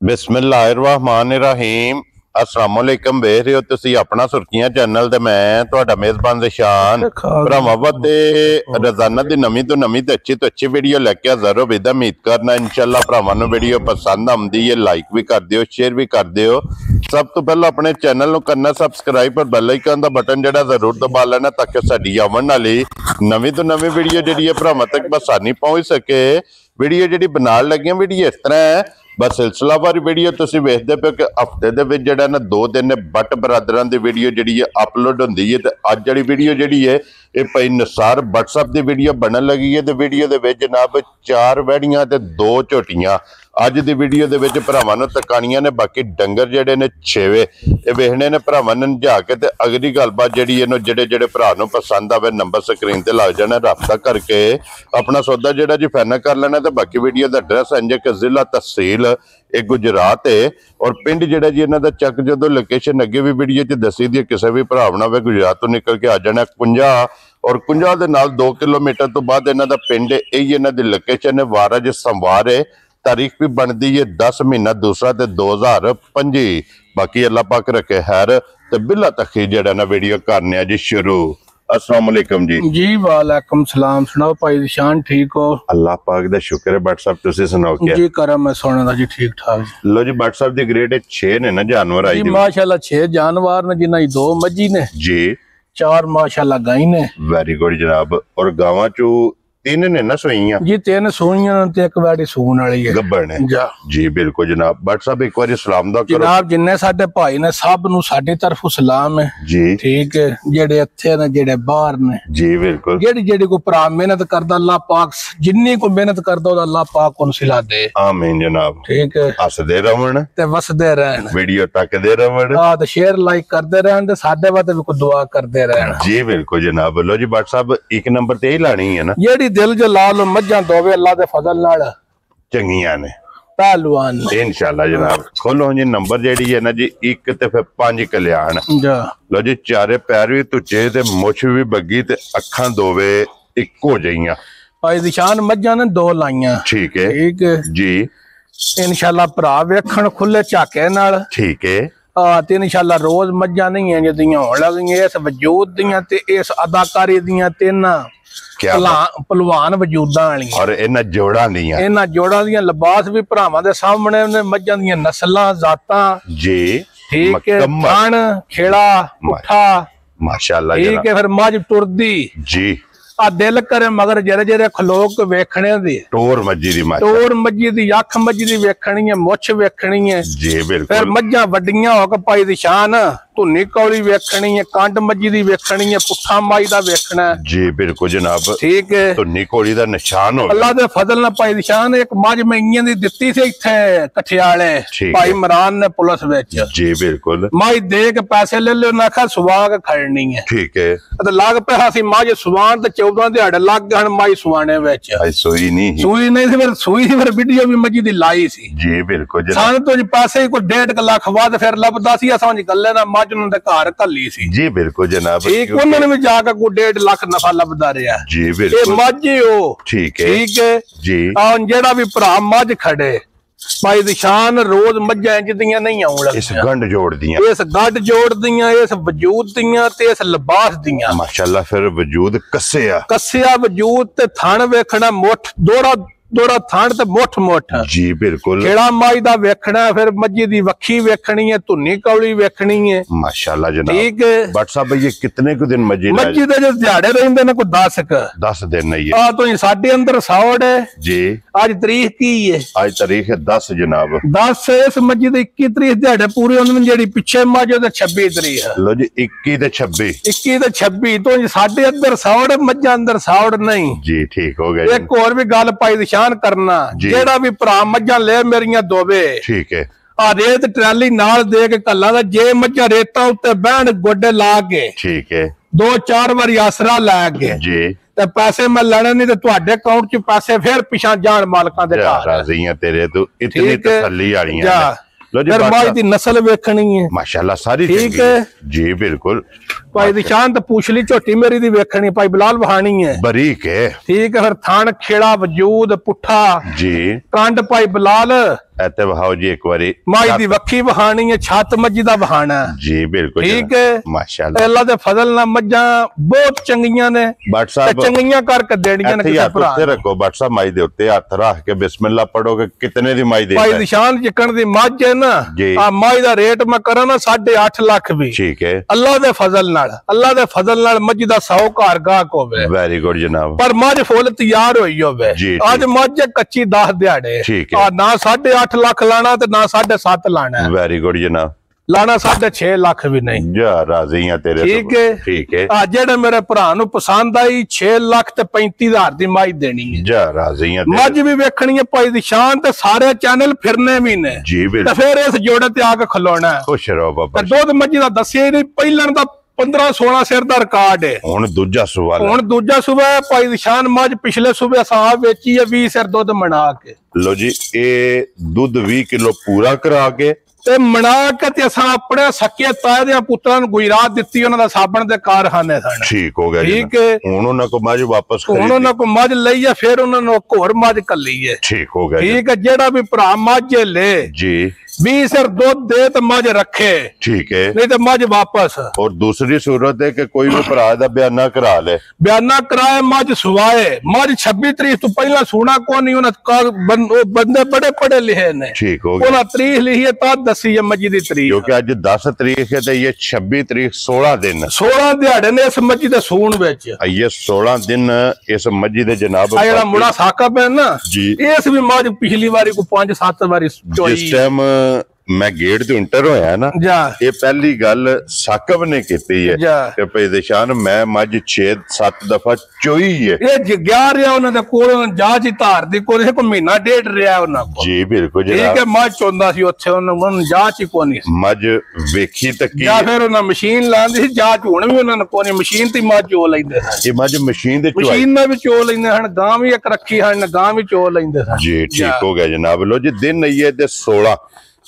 बिस्मिल्लाहिर्रहमानिर्रहीम अस्सलामुअलैकुम वेख रहे हो तुसी अपना सुर्खियां चैनल ते मैं तुहाडा मेजबान ज़शान भरावां ते रोजाना दी नवीं तो अच्छी वीडियो लैके हाज़र हो बेदा उम्मीद करना इंशाअल्लाह भरावां नूं वीडियो पसंद आउंदी है लाइक भी कर दिओ शेयर भी कर दिओ। सब तो पहले अपने चैनल नूं करना सबसक्राइब और बैल आइकन दा बटन जिहड़ा जरूर दबा लेना ताकि साडी आउण वाली नवीं तो नवीं वीडियो जिहड़ी है भरावां तक आसानी पहुंच सके। वीडियो जिहड़ी बनाण लगे वीडियो इस तरह है बस सिलसिलावार वीडियो तुसीं वेखदे पे कि हफ्ते दे विच जिहड़ा ना 2 दिन बट बरादरां दी वीडियो जिहड़ी है अपलोड हुंदी है ते अज वाली वीडियो जिहड़ी है ये भाई निसार WhatsApp दी वीडियो बनन लगी है ते वीडियो दे विच जनाब 4 वैड़ियां ते 2 झोटियां अज दी वीडियो दे विच भरावां नूं तकाणियां ने बाकी डंगर जिहड़े ने 6 ये वेखने ने भरावां ने नझा के ते अगली गलबात जिहड़ी है जिहड़े जिहड़े भरा नूं पसंद आवे नंबर स्क्रीन ते लग जाना राबता करके अपना सौदा जिहड़ा जी फाइनल कर लेना ते बाकी वीडियो दा एड्रैस इंज कि जिला तहसील एक गुजरात है और पिंड जिहड़ा जी इन्हां दा चक जो लोकेशन अगे भी वीडियो च दसी दी किसी भी भरा वे गुजरात तो निकल के आ जाना 50 और 50 दे नाल 2 किलोमीटर तो बाद इन्हां दा पिंड यही इन्हां दी लोकेशन है वारा ज संवार है। तारीख भी बनती है 10 महीना दूसरा ते 2025। बाकी अल्लाह पाक रखे खैर ते बिला तखी जिहड़ा ना वीडियो करने जी शुरू। अस्सलाम वालेकुम जी वालेकुम सलाम। सुनाओ भाई ज़शान ठीक हो? अल्लाह पाक दा शुक्र है। WhatsApp तुसी सुनाओ क्या जी करम है सोने दा जी ठीक ठाक। लो जी WhatsApp दी ग्रेड 6 ने ना जानवर आई जी माशाल्लाह 6 जानवर ने जिन्हां 2 मज्जी ने जी 4 माशाल्लाह गाई ने। वेरी गुड जनाब। और गावां चो 3 ने ना सोईयां जी 3 सोईयां ते एक वाड़ी सून वाली है गब्बड़ है जी बिल्कुल जनाब। WhatsApp एक बार सलाम दा करो जनाब जिन्ने साडे भाई ने सब नु साडी तरफों सलाम है जी ठीक है। जेड़े इत्थे ने जेड़े बाहर ने जी बिल्कुल जेड़ी जेड़ी को भरा मेहनत करदा अल्लाह पाक जिन्नी को मेहनत करदा ओदा अल्लाह पाक उन सिला दे आमीन जनाब। ठीक है हसदे रहण ते वसदे रहण वीडियो तकदे रहण ते शेयर लाइक करदे रहण ते साडे वास्ते भी को दुआ करदे रहण जी बिल्कुल जनाब। लो जी WhatsApp एक नंबर ते ही लानी है ना जेड़ी दिल जो ला लो मज्जां दोवे अल्लाह दे फजल नाल चंगियां ने पहलवान इंशाअल्लाह जनाब। खोलो जी नंबर जेड़ी है ना जी 1 ते फिर 5 कल्याण लो जी चारे पैर भी तुचे ते मुछ भी बग्गी ते अखां दोवे एक हो जाइयां भाई ज़शान मज्जां ने 2 लाइयां ठीक है जी इंशाअल्लाह भरा वेखण खुले झाके नाल ठीक है ते इंशाअल्लाह रोज मज्जां नहीं है जदियां होण लगियां इस वजूद दियां ते इस अदाकारी दियां तेना पहलवान वजूदा वाली और इन्हां जोड़ां दियां लिबास भी भरावां दे सामने ने मज्जां दियां नस्लां जातां जी ठीक है खान खेड़ा पुठा माशाअल्लाह ठीक है। फिर मज टुरदी जी आ दिल करे मगर जरे जरे खलोक वेखने दी टोर मज्जी दी अख मज्जी दी वेखनी है मुछ वेखनी है जी बिल्कुल। फिर मज्जां वड्डियां हो के भाई ज़शान धुनी कौली वेखनी है कंड मज्जी दी वेखनी है पुठा माई दा वेखना जी बिल्कुल जनाब ठीक है। धुनी कौली दा निशान हो अल्लाह दे फजल नाल भाई ज़शान एक मज मईयां दी दित्ती सी इत्थे कठियाले भाई इमरान ने पुलिस विच जी बिल्कुल माई दे के पैसे ले लो ना खा सुवा के खड़नी है ठीक है ते लग पे हासी मज सुवान ते 14 दिहाड़े लग गए माई सुवाने विच सूई नहीं फिर सूई फिर वीडियो भी मजी दी लाई सी जी बिल्कुल सान तो पैसे को 1.5 लाख बाद फिर लभदा सी असां जी गल्ले ना मज नूं ते घर घल्ली सी जी बिल्कुल जनाब ठीक उन्होंने भी जाके को 1.5 लाख नफा लभदा रहा जी बिल्कुल मज ही हो ठीक है जी जेड़ा भी भरा मज खड़े भाई ज़शान रोज मज्जां इंज दियां नहीं आउण लगियां इस गंढ जोड़ दियां इस वजूद दियां ते इस लिबास दियां माशाअल्लाह। फिर वजूद कस्सिया वजूद ते थण वेखना मुठ दोड़ा थान ते मुठ जी बिल्कुल खेड़ा माई दा वेखना फिर मज्जी दी वखी वेखनी है धुनी कौली वेखनी है माशाअल्लाह जनाब ठीक है। WhatsApp ये कितने को दिन मज्जी दे जो दिहाड़े रहिंदे ने को 10 दिन नहीं है तो साडे अंदर सौड़ है जी। आज तारीख की है आज तारीख है 10 जनाब 10 इस मज्जी दे 21 तारीख दिहाड़े पूरे होंदे जेड़ी पिछे मज ते 26 तारीख है लो जी 21 ते 26 तो साडे अंदर सौड़ मज्जां अंदर सौड़ नहीं जी ठीक हो गया। एक और भी गल पाई ज़शान करना जेड़ा भी भरा मज्जां ले मेरियां दोवे ठीक है आ रेत ट्राली नाल दे के कल्ला दा जे मज्जां रेता उत्ते बहन गोडे ला के ठीक है 2-4 बारी आसरा लै के जी ते पैसे मैं लेने नहीं ते तुहाडे अकाउंट च पैसे फिर पिछां जान मालकां दे घर राज़ियां तेरे तो इतनी तसल्ली वालियां लो जी माई दी नस्ल वेखनी है माशाअल्लाह सारी ठीक है जी बिल्कुल। ਭਾਈ ਦੀ ਸ਼ਾਨ ਤੇ ਪੁੱਛ ਲਈ ਝੋਟੀ ਮੇਰੀ ਦੀ ਵੇਖਣੀ ਭਾਈ ਬਿਲਾਲ ਵਹਾਣੀ ਹੈ ਬਰੀਕ ਹੈ ਠੀਕ ਹੈ ਫਿਰ ਥਣ ਖੇੜਾ ਵਜੂਦ ਪੁੱਠਾ ਜੀ ਕੰਡ ਭਾਈ ਬਿਲਾਲ ਇੱਥੇ ਵਹਾਓ ਜੀ ਇੱਕ ਵਾਰੀ ਮਾਈ ਦੀ ਵੱਖੀ ਵਹਾਣੀ ਹੈ ਛੱਤ ਮੱਜੀ ਦਾ ਵਹਾਣਾ ਜੀ ਬਿਲਕੁਲ ਠੀਕ ਹੈ ਮਾਸ਼ਾਅੱਲਾ ਅੱਲਾ ਦੇ ਫਜ਼ਲ ਨਾਲ ਮੱਝਾਂ ਬਹੁਤ ਚੰਗੀਆਂ ਨੇ ਬੱਟ ਸਾਹਿਬ ਚੰਗੀਆਂ ਕਰਕੇ ਦੇਣੀਆਂ ਨੇ ਕਿਸੇ ਭਰਾ ਉੱਤੇ ਰੱਖੋ ਬੱਟ ਸਾਹਿਬ ਮਾਈ ਦੇ ਉੱਤੇ ਹੱਥ ਰੱਖ ਕੇ ਬਿਸਮਿਲ੍ਲਾ ਪੜੋਗੇ ਕਿਤਨੇ ਦੀ ਮਾਈ ਦੇ ਭਾਈ ਨਿਸ਼ਾਨ ਜਿੱਕਣ ਦੀ ਮੱਝ ਹੈ ਨਾ ਆ ਮਾਈ ਦਾ ਰੇਟ ਮੈਂ ਕਰਾਂ ਨਾ 8.5 ਲੱਖ ਵੀ ਠੀਕ ਹੈ ਅੱਲਾ ਦੇ ਫਜ਼ਲ ਨਾਲ ਮੱਝ ਦਾ 100 ਘਰ ਗਾਹਕ ਹੋਵੇ ਵੈਰੀ ਗੁੱਡ ਜਨਾਬ ਪਰ ਮੱਝ ਫੁੱਲ ਤਿਆਰ ਹੋਈ ਹੋਵੇ ਅੱਜ ਮੱਝ ਕੱਚੀ 10 ਦਿਹਾੜੇ ਆ ਨਾ 8.5 ਲੱਖ ਲਾਣਾ ਤੇ ਨਾ 7.5 ਲਾਣਾ ਵੈਰੀ ਗੁੱਡ ਜਨਾਬ ਲਾਣਾ 6.5 ਲੱਖ ਵੀ ਨਹੀਂ ਜਾ ਰਾਜ਼ੀ ਆ ਤੇਰੇ ਠੀਕ ਹੈ ਠੀਕ ਹੈ ਆ ਜਿਹੜੇ ਮੇਰੇ ਭਰਾ ਨੂੰ ਪਸੰਦ ਆਈ 6 ਲੱਖ ਤੇ 35,000 ਦੀ ਮਾਈ ਦੇਣੀ ਹੈ ਜਾ ਰਾਜ਼ੀ ਆ ਮੱਝ ਵੀ ਵੇਖਣੀ ਹੈ ਭਾਈ ਦੀ ਸ਼ਾਨ ਤੇ ਸਾਰੇ ਚੈਨਲ ਫਿਰਨੇ ਵੀ ਨੇ ਜੀ ਤੇ ਬਿਲਕੁਲ ਫਿਰ ਇਸ ਜੋੜੇ ਤੇ ਆ ਕੇ ਖਲੋਣਾ ਖੁਸ਼ ਰਹੋ ਬਾਬਾ ਤੇ ਦੁੱਧ ਮੱਝ ਦਾ ਦੱਸਿਆ ਹੀ ਨਹੀਂ ਪਹਿਲਣ ਦਾ 15-16 ਸਿਰ ਦਾ ਰਿਕਾਰਡ ਹੈ ਹੁਣ ਦੂਜਾ ਸਵਾਲ ਹੁਣ ਦੂਜਾ ਸੂਬਾ ਭਾਈ ਦੀ ਸ਼ਾਨ ਮੱਝ ਪਿਛਲੇ ਸੂਬੇ ਸਾਹਬ ਵੇਚੀ ਹੈ 20 ਸਿਰ ਦੁੱਧ ਮਣਾ ਕੇ ਲੋ ਜੀ ਇਹ ਦੁੱਧ 20 ਕਿਲੋ ਪੂਰਾ ਕਰਾ ਕੇ ਤੇ ਮਣਾ ਕੇ ਤੇ ਅਸਾਂ ਆਪਣੇ ਸੱਕੇ ਤਾਏ ਦੇ ਪੁੱਤਰਾਂ ਨੂੰ ਗੁਜਰਾਤ ਦਿੱਤੀ ਉਹਨਾਂ ਦਾ ਸਾਬਣ ਦੇ ਕਾਰਖਾਨੇ ਸਨ ਠੀਕ ਹੋ ਗਿਆ ਠੀਕ ਹੈ ਹੁਣ ਉਹਨਾਂ ਕੋ ਮੱਝ ਵਾਪਸ ਖਰੀਦੀ ਹੁਣ ਉਹਨਾਂ ਕੋ ਮੱਝ ਲਈ ਹੈ ਫਿਰ ਉਹਨਾਂ ਨੂੰ ਇੱਕ ਹੋਰ ਮੱਝ ਕੱਲੀ ਹੈ ਠੀਕ ਹੋ ਗਿਆ ਠੀਕ ਹੈ ਜਿਹੜਾ ਵੀ ਭਰਾ ਮੱਝ ਲੈ ਜੀ 20 ਸਿਰ ਦੁੱਧ ਦੇ ਤੇ ਮੱਝ ਰੱਖੇ ਠੀਕ ਹੈ ਨਹੀਂ ਤੇ ਮੱਝ ਵਾਪਸ और दूसरी सूरत है कि कोई भी भरा दा बयाना करा ले ਬਿਆਨਾ ਕਰਾਏ ਮੱਝ ਸੁਆਏ ਮੱਝ 26 ਤਰੀਕ ਤੋਂ ਪਹਿਲਾਂ ਸੋਣਾ ਕੋ ਨਹੀਂ ਉਹਨਾਂ ਬੰਦੇ ਬੜੇ ਪੜੇ ਲਿਖੇ ਨੇ ठीक हो गया ਉਹਨਾਂ ਤਰੀਕ ਲਿਖੀ ਹੈ ਤਾਂ ਦੱਸੀ ਹੈ ਮੱਝ ਦੀ ਤਰੀਕ क्योंकि आज 10 तारीख है तो ये 26 तारीख 16 दिन 16 ਦਿਹਾੜੇ ਨੇ ਇਸ ਮੱਝ ਦੇ ਸੂਣ ਵਿੱਚ ये 16 दिन इस मस्जिद दे जनाब ਆ ਜਿਹੜਾ ਮੁੰਡਾ ਸਾਕਾ ਪੈਨ ਨਾ जी ਇਸ ਵੀ ਮੱਝ ਪਿਛਲੀ ਵਾਰੀ ਕੋ 5-7 ਵਾਰੀ ਚੋਈ जिस टाइम मैं गेट तो इंटर होया ना ਜਾ ये पहली गल साकब ने की है ਜਾ कि भाई दिशान मैं मज 6-7 दफा चोई है ਇਹ ਜਗਿਆ ਰਿਹਾ ਉਹਨਾਂ ਦੇ ਕੋਲ ਜਾਂਚ ਹੀ ਧਾਰ ਦੀ ਕੋਲ ਕੋ ਮਹੀਨਾ ਡੇਢ ਰਿਹਾ ਉਹਨਾਂ ਕੋਲ जी बिल्कुल ਠੀਕ जनाब ਹੈ ਮੱਝ ਚੋਂਦਾ ਸੀ ਉੱਥੇ ਉਹਨਾਂ ਜਾਂਚ ਹੀ ਕੋ ਨਹੀਂ ਸੀ मज वेखी तकी ਜਾਂ ਫਿਰ ਉਹਨਾਂ ਮਸ਼ੀਨ ਲਾਉਂਦੀ ਸੀ ਜਾਂਚ ਹੁਣ ਵੀ ਉਹਨਾਂ ਨੇ ਕੋਈ ਮਸ਼ੀਨ ਤੇ ਮੱਝ ਚੋ ਲੈਂਦੇ ਸਨ ये मज मशीन दे चोई ਮਸ਼ੀਨ ਨਾਲ ਵੀ ਚੋ ਲੈਂਦੇ ਹਨ ਗਾਂ ਵੀ ਇੱਕ ਰੱਖੀ ਹਨ ਗਾਂ ਵੀ ਚੋ ਲੈਂਦੇ ਸਨ जी ठीक हो गया जनाब लो जी दिन नहीं है ते 16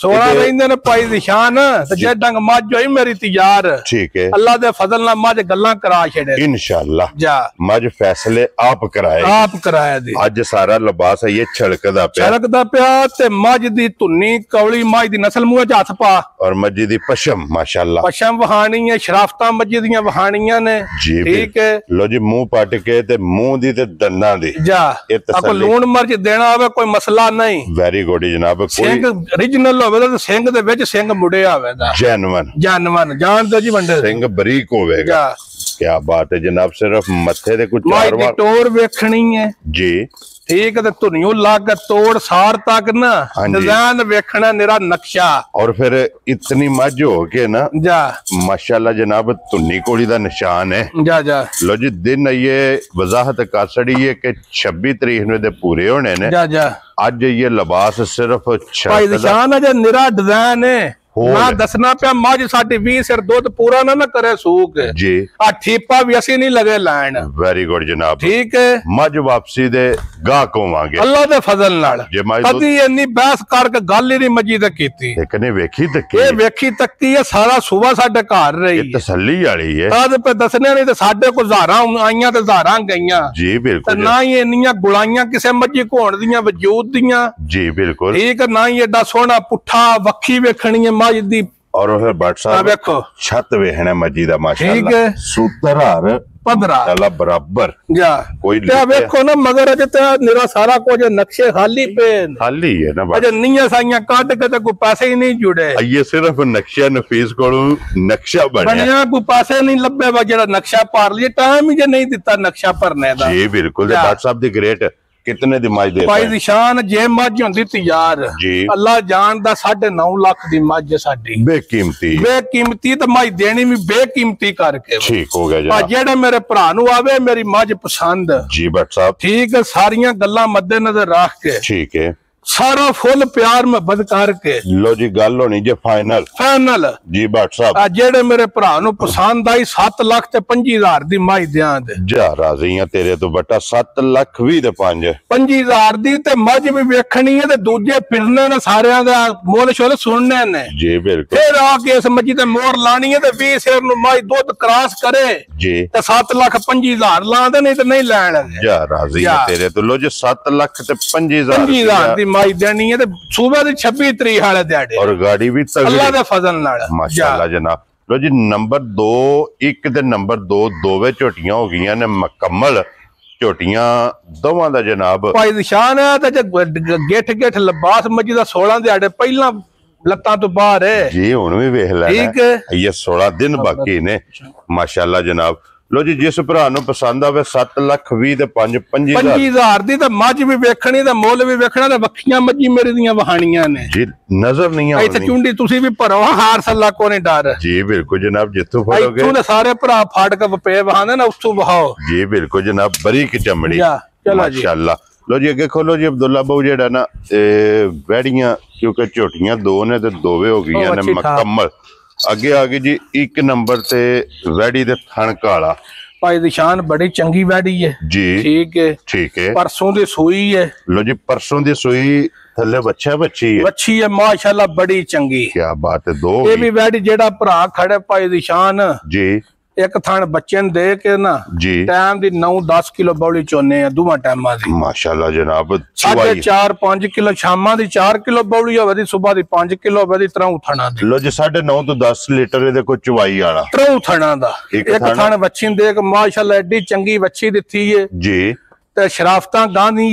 16 ਰਹਿੰਦੇ ਨੇ ਭਾਈ ਦੀ ਸ਼ਾਨ ਤੇ ਜੇ ਡੰਗ ਮੱਝ ਹੋਈ ਮੇਰੀ ਤਿਆਰ ठीक है ਅੱਲਾ ਦੇ ਫਜ਼ਲ ਨਾਲ ਮੱਝ ਗੱਲਾਂ ਕਰਾ ਛੜੇ इंशाल्लाह ਜਾ मज फैसले आप कराए ਆਪ ਕਰਾਇਆ ਦੀ ਅੱਜ ਸਾਰਾ ਲਿਬਾਸ ਹੈ ਇਹ ਛਲਕਦਾ ਪਿਆ ਛਲਕਦਾ ਪਿਆ ਤੇ ਮੱਝ ਦੀ ਧੁੰਨੀ ਕੌਲੀ ਮੱਝ ਦੀ ਨਸਲ ਮੂੰਹ ਚ ਹੱਥ ਪਾ ਔਰ ਮੱਜੀ ਦੀ ਪਸ਼ਮ ਮਾਸ਼ਾਅੱਲਾ ਪਸ਼ਮ ਵਹਾਣੀ ਹੈ ਸ਼ਰਾਫਤਾਂ ਮੱਝ ਦੀਆਂ ਵਹਾਣੀਆਂ ਨੇ ਜੀ ਠੀਕ ਹੈ ਲੋ ਜੀ ਮੂੰਹ ਪੱਟ ਕੇ ਤੇ ਮੂੰਹ ਦੀ ਤੇ ਦੰਦਾਂ ਦੀ ਜਾ ਇਹ ਆਪਾਂ ਤਸੱਲੀ ਲੂਣ ਮਿਰਚ ਦੇਣਾ ਹੋਵੇ ਕੋਈ ਮਸਲਾ ਨਹੀਂ ਵੈਰੀ ਗੁੱਡ ਜਨਾਬ ਕੋਈ ਸਿੰਘ origignal ਹੋਵੇ ਤਾਂ ਸਿੰਘ ਦੇ ਵਿੱਚ ਸਿੰਘ ਮੁੜਿਆ ਹੋਵੇਗਾ ਜੈਨੂਇਨ ਜਾਨਵਨ ਜਾਣਦੇ ਜੀ ਵੰਡੇ ਸਿੰਘ ਬਰੀਕ ਹੋਵੇਗਾ ਜਾ ਕੀ ਬਾਤ ਹੈ ਜਨਾਬ ਸਿਰਫ ਮੱਥੇ ਤੇ ਕੁਝ ਮਾਈ ਚਾਰ ਦੀ ਵਾਰ ਟੋਰ ਵੇਖਣੀ ਹੈ ਜੀ ਠੀਕ ਹੈ ਤੇ ਧੁਨੀਓ ਲੱਗ ਕੇ ਤੋੜ ਸਾਰ ਤੱਕ ਨਾ ਡਿਜ਼ਾਈਨ ਵੇਖਣਾ ਨਿਰਾ ਨਕਸ਼ਾ और फिर इतनी मज हो के ना ਜਾ माशाल्लाह जनाब धुन्नी कोड़ी का निशान है ਜਾ ਜਾ लो जी दिन ये वजाहत कर छड़ी है कि 26 तारीख ਨੂੰ ਦੇ ਪੂਰੇ ਹੋਣੇ ਨੇ ਜਾ ਜਾ ਅੱਜ ਇਹ ਲਿਬਾਸ ਸਿਰਫ ਭਾਈ ਦੀ ਸ਼ਾਨ ਅਜੇ ਨਿਰਾ ਡਿਜ਼ਾਈਨ ਹੈ ਨਾ ਦੱਸਣਾ ਪਿਆ ਮੱਝ ਸਾਡੀ 20 ਸਿਰ ਦੁੱਧ ਪੂਰਾ ਨਾ ਕਰੇ ਸੂਕ ਜੀ ਆ ਠੀਪਾ ਵੀ ਅਸੀਂ ਨਹੀਂ ਲਗੇ ਲੈਣ ਵੈਰੀ ਗੁੱਡ ਜਨਾਬ ਠੀਕ ਹੈ ਮੱਝ ਵਾਪਸੀ ਦੇ ਗਾਹਕ ਹੋਵਾਂਗੇ ਅੱਲਾ ਦੇ ਫਜ਼ਲ ਨਾਲ ਜੇ ਮੱਝ ਕਦੀ ਇੰਨੀ ਬਹਿਸ ਕਰਕੇ ਗੱਲ ਹੀ ਨਹੀਂ ਮੱਜੀ ਤੇ ਕੀਤੀ ਇੱਕ ਨੇ ਵੇਖੀ ਤੱਕੀ ਇਹ ਵੇਖੀ ਤੱਕੀ ਹੈ ਸਾਰਾ ਸੂਬਾ ਸਾਡੇ ਘਰ ਰਹੀ ਇਹ ਤਸੱਲੀ ਵਾਲੀ ਹੈ ਤਾਂ ਤੇ ਦੱਸਣੇ ਨਹੀਂ ਤੇ ਸਾਡੇ ਕੋਲ ਹਜ਼ਾਰਾਂ ਆਈਆਂ ਤੇ ਹਜ਼ਾਰਾਂ ਗਈਆਂ ਜੀ ਤੇ ਬਿਲਕੁਲ ਨਾ ਹੀ ਇੰਨੀਆਂ ਗੁਲਾਈਆਂ ਕਿਸੇ ਮੱਝੀ ਘੋਣ ਦੀਆਂ ਵਜੂਦ ਦੀਆਂ ਜੀ ਬਿਲकुल ਠੀਕ ਨਾ ਹੀ ਐਡਾ ਸੋਹਣਾ ਪੁੱਠਾ ਵੱਖੀ ਵੇਖਣੀ ਹੈ ਮੱਝ ਦੀ ਔਰ ਉਹ ਬੱਟ ਸਾਹਿਬ ਵੇਖੋ ਛੱਤ ਵੇਖਣਾ ਮੱਜੀ ਦਾ ਠੀਕ ਮਾਸ਼ਾਅੱਲਾ ਹੈ ਸੂਤਰਹਾਰ 15 ਅੱਲਾ ਬਰਾਬਰ ਜਾ ਕੋਈ ਤੇ ਵੇਖੋ ਨਾ ਮਗਰ ਅਜੇ ਤੇ ਨਿਰਾ ਸਾਰਾ ਕੁਝ ਨਕਸ਼ੇ ਖਾਲੀ ਪਏ ਨੇ ਖਾਲੀ ਹੈ ਨਾ ਅਜੇ ਨੀਆਂ ਸਾਈਆਂ ਕੱਢ ਕੇ ਤੇ ਕੋਈ ਪੈਸੇ ਹੀ ਨਹੀਂ ਜੁੜੇ ਇਹ ਸਿਰਫ ਨਕਸ਼ਾ ਨਫੀਸ ਕੋਲੋਂ ਨਕਸ਼ਾ ਬਣਿਆ ਬਣਿਆ ਕੋਈ ਪੈਸੇ ਨਹੀਂ ਲੱਭੇ ਵਾ ਜਿਹੜਾ ਨਕਸ਼ਾ ਭਰ ਲਈ ਟਾਈਮ ਹੀ ਜੇ ਨਹੀਂ ਦਿੱਤਾ ਨਕਸ਼ਾ ਭਰਨੇ ਦਾ ਜੀ ਬਿਲकुल ਤੇ ਡਾਕਟਰ ਸਾਹਿਬ ਦੀ ਗ੍ਰੇਟ ਕਿਤਨੇ ਦੀ ਮੱਝ ਦੇ ਭਾਈ ਦੀ ਸ਼ਾਨ ਜੇ ਮੱਝ ਹੁੰਦੀ ਤਿਆਰ ਜੀ ਅੱਲਾ ਜਾਣਦਾ 9.5 ਲੱਖ ਦੀ ਮੱਝ ਸਾਡੀ ਬੇਕੀਮਤੀ ਬੇਕੀਮਤੀ ਤਾਂ ਮੱਝ ਦੇਣੀ ਵੀ ਬੇਕੀਮਤੀ ਕਰਕੇ ਠੀਕ ਹੋ ਗਿਆ ਆ ਜਨਾਬ ਜਿਹੜੇ ਮੇਰੇ ਭਰਾ ਨੂੰ ਆਵੇ ਮੇਰੀ ਮੱਝ ਪਸੰਦ ਜੀ ਬੱਟ ਸਾਹਿਬ ਠੀਕ ਹੈ ਸਾਰੀਆਂ ਗੱਲਾਂ ਮੱਦੇ ਨਜ਼ਰ ਰੱਖ ਕੇ ਠੀਕ ਹੈ सारा फुल प्यार मोहब्बत करके लो जी गल होनी जे फाइनल जी भट्ट साहब जेड़े मेरे भरा नु पसंद आई 7,25,000 दी माई दियां दे जा राजी हां तेरे तो बटा 7,20,5 दी ते मझ भी वेखनी है ते दूजे फिरने ने सारियां दा मोल शोल सुनने ने जी बिल्कुल फिर आके इस मजी ते मोर लानी है ते 20 शेर नु माई दुध क्रॉस करे जी ते 7,25,000 लांदे नहीं ते नहीं लैण जा राजी हां तेरे तो लो जी 7,25,000 दी माई देनी है ते सुबह दी 26 तरीक वाले दिहाड़े और गाड़ी भी अल्लाह दे फजल नाल माशाअल्लाह जनाब लो जी नंबर 2 1 ते नंबर 2 दोवे झोटियां हो गईयां ने मुकम्मल झोटियां दोवां दा जनाब भाई निशान है ते गेठ गेठ लिबास मजी दा 16 दिहाड़े पहला लत्तां तो बाहर है जी हुन भी वेख ले ठीक है ये 16 दिन बाकी ने माशाअल्लाह जनाब लो जी जिस भरा नु पसंद आवे 7,20,000 ते 25,000 दी ते मझ भी वेखनी ते मुੱਲ भी वेखना ते वखियां मੱਝੀ मेरे दियां वहाणियां ने जी नजर नहीं आउंदी इथे चुंडी तुसी भी भरो हार सल्ला को नहीं डर जी बिल्कुल जनाब जिथों फड़ोगे इथों ने सारे भरा फाड़ के पे वहाने ना उसतो बहाओ जी बिल्कुल जनाब बरीक चमड़ी चलो जी माशाअल्लाह लो जी अगे खोलो जी अब्दुल्ला बाबू जेड़ा ना वैड़ियां क्योंकि झोटियां दो ने ते दोवे हो गईयां ने मुकम्मल अगे आगे जी 1 नंबर ते वैड़ी दे थण काला भाई निशान बड़ी चंगी वैड़ी है जी ठीक है परसों दी सूई है लो जी परसों दी सूई थल्ले बच्ची है माशाल्लाह बड़ी चंगी क्या बात है दो ये भी वैड़ी जेड़ा भरा खड़े भाई निशान जी एक थान बच्चे दे के ना जी टाइम दी 9-10 किलो बौली चोने है दोवां टाइमां दी माशाल्लाह जनाब 4.5 किलो शामां दी 4 किलो बौली होवे दी सुबह दी 5 किलो होवे दी त्रऊ थाना दी लो जी 9.5 तो 10 लीटर दे को चवाई वाला त्रऊ थाना दा एक थान बच्ची दे के माशाल्लाह एडी चंगी बच्ची दित्ती है जी ते शराफतां गांधी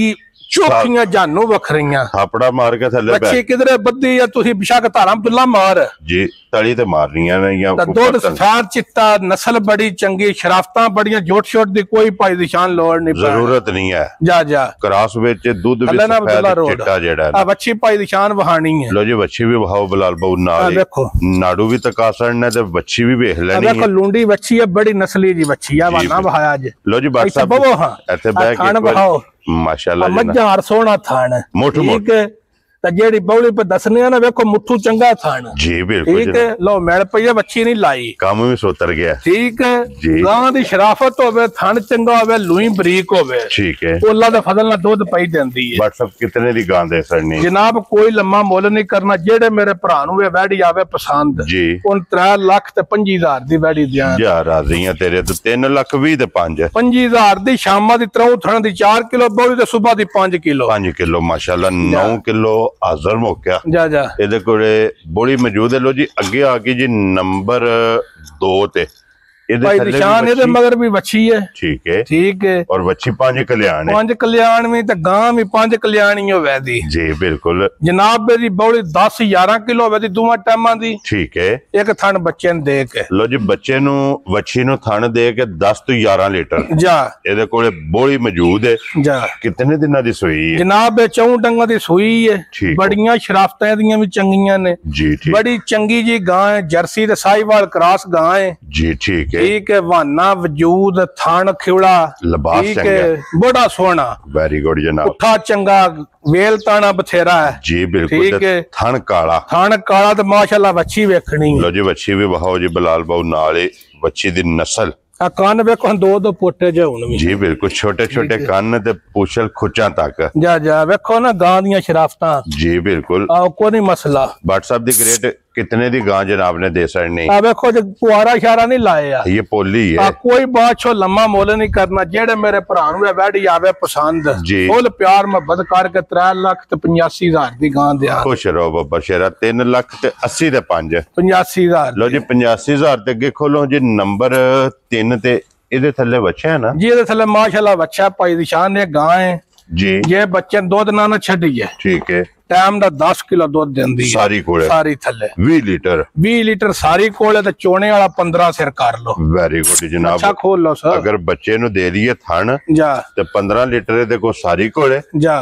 चोखियां जानू वखरियां थापड़ा मार के थल्ले बच्ची किधरे बद्दी या तुसी बिशक धारा अब्दुल्ला मार जी तली ते मारनियां ने या दूध सफेद चिट्टा नस्ल बड़ी चंगी शराफतां बड़ियां जोट शोट दी कोई भाई निशान लोड़ नहीं जरूरत नहीं है जा क्रॉस विच दूध भी सफेद चिट्टा जेड़ा है बच्ची भाई निशान वहानी है लो जी बच्ची भी वहाओ बिलाल बाबू नाल देखो नाड़ू भी तकासण ने ते बच्ची भी वेख लेनी है देखो लुंडी बच्ची है बड़ी नस्ली जी बच्ची है वाना वहाया आज लो जी बात साहब ऐसे बैठ के माशाल्लाह मझार सोना थान ठीक है जेड़ी बौली पे दसने ना वेखो मुठू चंगा थान जी बिल्कुल ठीक है लो मेल पई बच्ची नहीं लाई काम भी सोतर गया ठीक है गां दी शराफत होवे थान चंगा होवे लुई बरीक होवे ठीक है अल्लाह दे फजल नाल दूध पई देंदी है बट सब कितने दी गां दे सरनी जनाब कोई लम्मा मुੱਲ नहीं करना जेड़े मेरे भरा नु वे वैड़ी आवे पसंद जी उन 3,25,000 दी वैड़ी दियां जा राज़ियां तेरे तो 3,20,000 ते 5,000 दी शामा दी त्रऊ थण दी 4 किलो बौली ते सुबह दी 5 किलो माशाल्लाह 9 किलो हाजर मौका जा ਇਹਦੇ ਕੋਲੇ ਬੋਲੀ ਮੌਜੂਦ ਹੈ लो जी ਅੱਗੇ ਆ ਗਈ ਜੀ नंबर 2 ਤੇ भाई निशान ये मगर भी बच्ची है ठीक है और बच्ची 5 कल्याण है 5 कल्याण में तो गां भी 5 कल्याण ही होवे दी जी बिल्कुल जनाब दी बौली 10-11 किलो होवे दी दोवां टाइमां दी ठीक है एक थन बच्चे ने दे के लो जी बच्चे नु वच्छी नु थन दे के 10 तो 11 लीटर जा ਇਹਦੇ ਕੋਲੇ ਬੋਲੀ मौजूद है जा कितने दिनां दी सूई है जनाब 4 डंगा दी सूई है बड़ियां शराफतां दियां भी चंगियां ने जी बड़ी चंगी जी गां है जर्सी ते साहिवाल क्रॉस गां है जी ठीक है वाना वजूद थान खिवड़ा ठीक है बड़ा सोना वेरी गुड जनाब उठा चंगा वेल ताना बथेरा है जी बिल्कुल ठीक है थान काला तो माशाल्लाह बच्ची वेखनी लो जी बच्ची भी बहाओ जी बिलाल बाबू नाल बच्ची दी नस्ल कान वेखो 2 पोटे जे हुन जी बिल्कुल छोटे छोटे कान ते पूछल खुचा तक जा वेखो ना गां दियां शराफतां जी बिल्कुल को नहीं मसला व्हाट्सएप दी ग्रेट कितने दी गां जनाब ने दे सड़नी वेखो जो पुआरा इशारा नहीं लाया ये पोली है कोई बात छो लम्मा मोल नहीं करना जेड़े मेरे भरा नु वैड़ी आवे पसंद फुल प्यार मोहब्बत करके 3,85,000 दी गां दे खुश रहो बाबा शेरा 3,80,000 ते 85,000 लो जी 85,000 ते अगे खोलो जी नंबर 3 ते ਇਹਦੇ ਥੱਲੇ ਬੱਚਾ ਹੈ ਨਾ ਜੀ ਇਹਦੇ ਥੱਲੇ ਮਾਸ਼ਾਅੱਲਾ ਬੱਚਾ ਭਾਈ ਨਿਸ਼ਾਨ ਨੇ ਗਾਂ ਹੈ ਜੀ ਇਹ ਬੱਚੇ ਦੁੱਧ ਨਾ ਛੱਡੀ ਹੈ ਠੀਕ ਹੈ टाइम दा 10 किलो दूध देंदी है सारी कोले सारी थल्ले 20 लीटर सारी कोले ते चोने वाला 15 सिर कर लो वेरी गुड जनाब अच्छा खोल लो सर अगर बच्चे नु दे दिए थन जा ते 15 लीटर दे को सारी कोले जा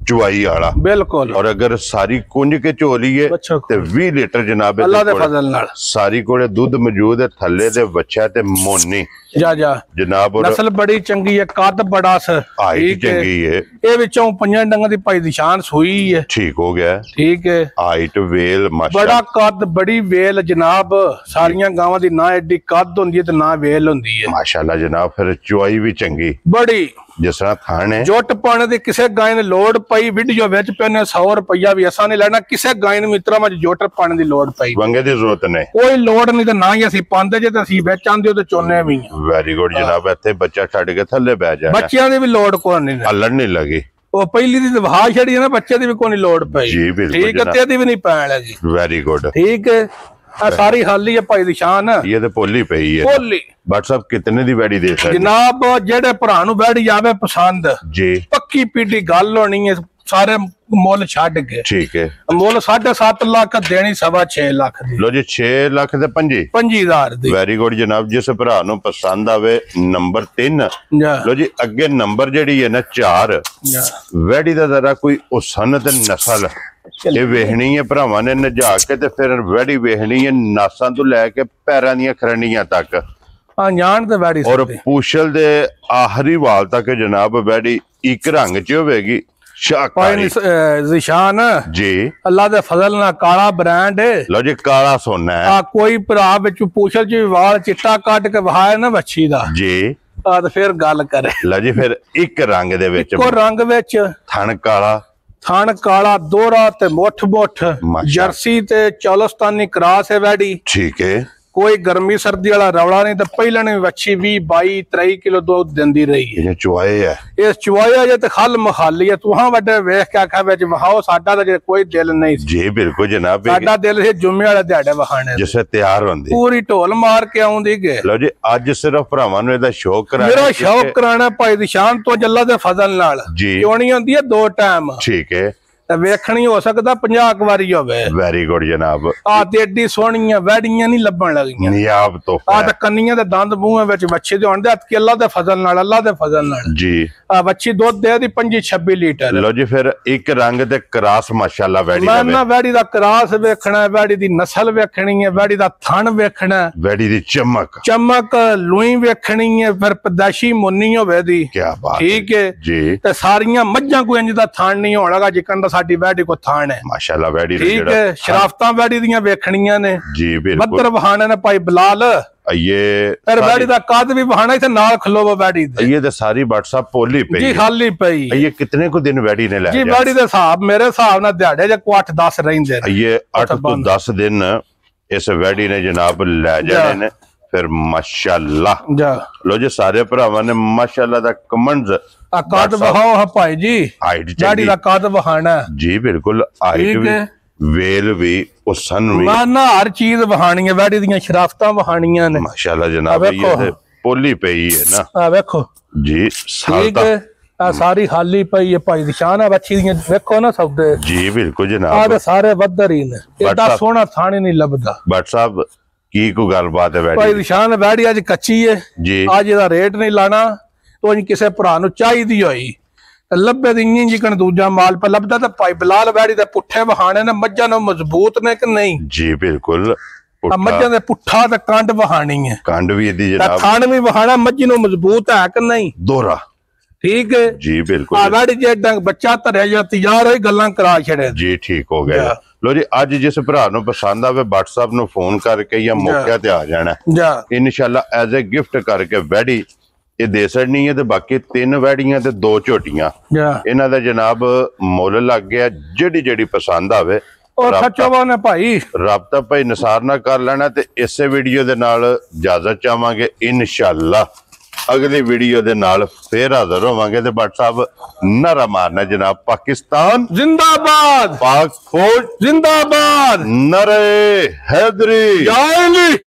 चुवाई वाला बिल्कुल। और अगर सारी कुंज के चोलीए ते 20 लीटर जनाब अल्लाह दे फजल नाल सारी कोले दुध मौजूद है, थल्ले दे बच्चा ते मोनी जा जा जनाब। और नस्ल बड़ी चंगी है, कद बड़ा स हाइट चंगी है, ए विचों 5 डंगा दी भाई दी शान सूई है, ठीक हो गया, ठीक है। हाइट वेल माशा बड़ा कद बड़ी वेल जनाब, सारियां गावां दी ना एडी कद होंदी है ते ना वेल होंदी है माशाल्लाह जनाब। फिर चुवाई भी चंगी बड़ी, जिस तरह थान है। जुट पाने दी किसे गाय ने लोड़ पई वीडियो विच पैने 100 रुपया भी असा नहीं लेना, किसे गाय ने मित्रा में जुट पाने दी लोड़ पई वंगे दी जरूरत नहीं, कोई लोड़ नहीं, ते ना ही ਅਸੀਂ ਪਾਉਂਦੇ ਜੇ ਤੇ ਅਸੀਂ ਵਿੱਚ ਆਂਦੇ ਤੇ ਚੋਨੇ ਵੀ वेरी गुड जनाब। ਇੱਥੇ ਬੱਚਾ ਛੱਡ ਕੇ ਥੱਲੇ ਬਹਿ ਜਾਣਾ, ਬੱਚਿਆਂ ਦੀ ਵੀ ਲੋੜ ਕੋਈ ਨਹੀਂ, ਹੱਲਣ ਨਹੀਂ ਲੱਗੀ। ਉਹ ਪਹਿਲੀ ਦੀ ਵਹਾ ਛੜੀ ਹੈ ਨਾ, ਬੱਚੇ ਦੀ ਵੀ ਕੋਈ ਲੋੜ ਪਈ। ਜੀ ਬਿਲਕੁਲ ਠੀਕ ਹੈ, ਤੇ ਇਹਦੀ ਵੀ ਨਹੀਂ ਪੈਣ ਲੱਗੀ। वेरी गुड, ठीक है। आ सारी हाली है भाई दी शान, ये तो पोली पई है। पोली व्हाट्सएप कितने दी वैडी दे सकते जनाब? जेड़े भरा नु वैडी आवे पसंद जी, पक्की पीटी गल होनी है, सारे मुल छड़ के। ठीक है, मुल 7.5 लाख देनी, 6.5 लाख दी। लो जी 6 लाख ते 25,000 दी। वेरी गुड जनाब। जिस भरा नु पसंद आवे नंबर 3 लो जी, अगे नंबर जेड़ी है ना 4 वैडी दा जरा कोई उसन ते नस्ल ये वेखनी है भरावां ने नजा के, ते फिर वैडी वेखनी है नासां तो लैके पैरां दियां खरंडियां तक, और पूछल दे आखिरी वाल तक जनाब वैडी एक रंग च होवेगी। जिशान जी अल्लाह दे फजल ना काला ब्रांड है। लो जी काला सोना है। कोई भरा विच पूछल च वाल चिट्टा काट के वहाए ना बच्ची दा जी, तो फिर गल करे। लो जी फिर एक रंग दे विच, इको रंग विच थन काला, थान काला दोहरा ते मुठ मुठ, जर्सी ते चौलस्तानी क्रॉस है वैडी। ठीक है, कोई गर्मी सर्दी वाला रौला नहीं, तो पहले ने वच्छी 20-22-23 किलो दूध देंदी रही है। ये चुआए है, ये चुआया जे ते खल मखाली है, तुहां वड्डे वेख के आखा विच वहाओ, साडा ता जे कोई दिल नहीं सी। जी बिल्कुल जनाब, साडा दिल है जुम्मे वाले दिहाड़े वखाने जिसे तैयार होंदी पूरी ढोल मार के आउंदी के। लो जी अज सिर्फ भरावां नूं इहदा शौक कराना, मेरा शौक कराना भाई दी शान तो अल्लाह दे फजल नाल जी। चोणी होंदी है 2 टाइम, ठीक है, वेखनी हो सकता 50 वारी होवे। वेरी गुड जनाब। आ ते एडी सोहणियां वैडियां नहीं लभण लगियां नियाब तो। आ ते कन्नियां दे दंद मूंह विच बच्चे दे होण दे, अत के अल्लाह दे फजल नाल, अल्लाह दे फजल नाल जी। आ बच्ची दूध दे दी 25-26 लीटर। लो जी फिर एक रंग ते क्रॉस माशाल्लाह वैडी दा, मैं ना वैडी दा क्रॉस वेखना है, वैडी दी नस्ल वेखनी है, वैडी दा थन वेखना है, वैडी दी चमक लुई वेखनी है, फिर पैदाशी मुन्नी होवे दी। क्या बात, ठीक है जी। ते सारियां मज्जां कोई इंज दा थन नहीं होणागा जिकन दा साडी वैडी को थान है माशाल्लाह वैडी, ठीक है। शराफतां वैडी दियां वेखणियां ने जी बिल्कुल, बदर बहाने ने भाई बिलाल ये फिर वैडी दा कद भी बहाना इथे नाल खलोवा वैडी दे। ये ते सारी व्हाट्सएप पोली पई जी, खाली पई। ये कितने को दिन वैडी ने ले जी? वैडी दे हिसाब मेरे हिसाब नाल दिहाड़े जे को 8-10 रहिंदे, ये 8 तो 10 दिन इस वैडी ने जनाब ले जाने ने। फिर माशाल्लाह लो जी सारे भरावां ने माशाल्लाह दा कमेंट्स कद बहाओ है भाई जी, हाइट वैडी दा कद बहाना जी बिल्कुल, हाइट भी वेल भी उसन भी ना हर चीज बहानी है, वैडी दियां शराफतां बहानियां ने माशाल्लाह जनाब। ये ते पोली पई है ना, आ देखो जी, ठीक है। आ सारी खाली पई है भाई दी शान है, बच्ची दियां देखो ना सौदे जी बिल्कुल जनाब। आ सारे बदर ही ने, एदा सोहना थाने नहीं लभदा। व्हाट्सएप की को गलबात है वैडी भाई दी शान? वैडी आज कच्ची है जी, आज इहदा रेट नहीं लाना, तो अं किसी भरा नूं चाहिदी होई लब्बे दी इंज जिकन दूजा माल पर लभदा, ते भाई बिलाल वैडी दे पुट्ठे बहाने ने, मज्जां नूं मजबूत ने कि नहीं जी बिल्कुल। मज्जां दे पुट्ठा ते कंड बहानी है, कंड भी इदी जनाब, थान भी बहाना, मज्जी नूं मजबूत है कि नहीं दोहरा, ठीक है जी बिल्कुल। वैडी जे डंग बच्चा धरिया या तैयार होई गल्लां करा छड़े जी, ठीक हो गया। लो जी अज जिस भरा नूं पसंद आवे व्हाट्सएप नूं फोन करके या मौके ते आ जाना, इंशाल्लाह एज ए गिफ्ट करके वैडी ये दे सकनी है। ते बाकी 3 वैडियां ते 2 झोटियां इन्हां दा जनाब मुल लग गया, जेड़ी जेड़ी पसंद आवे और खचवा ने भाई राबता भाई निसार ना कर लेना। ते इसे वीडियो दे नाल इजाजत चाहांगे, इंशाल्लाह अगली वीडियो दे नाल फिर हाजिर होवांगे। ते व्हाट्सएप नारा मारना जनाब, पाकिस्तान जिंदाबाद, पाक फौज जिंदाबाद, नारे हैदरी।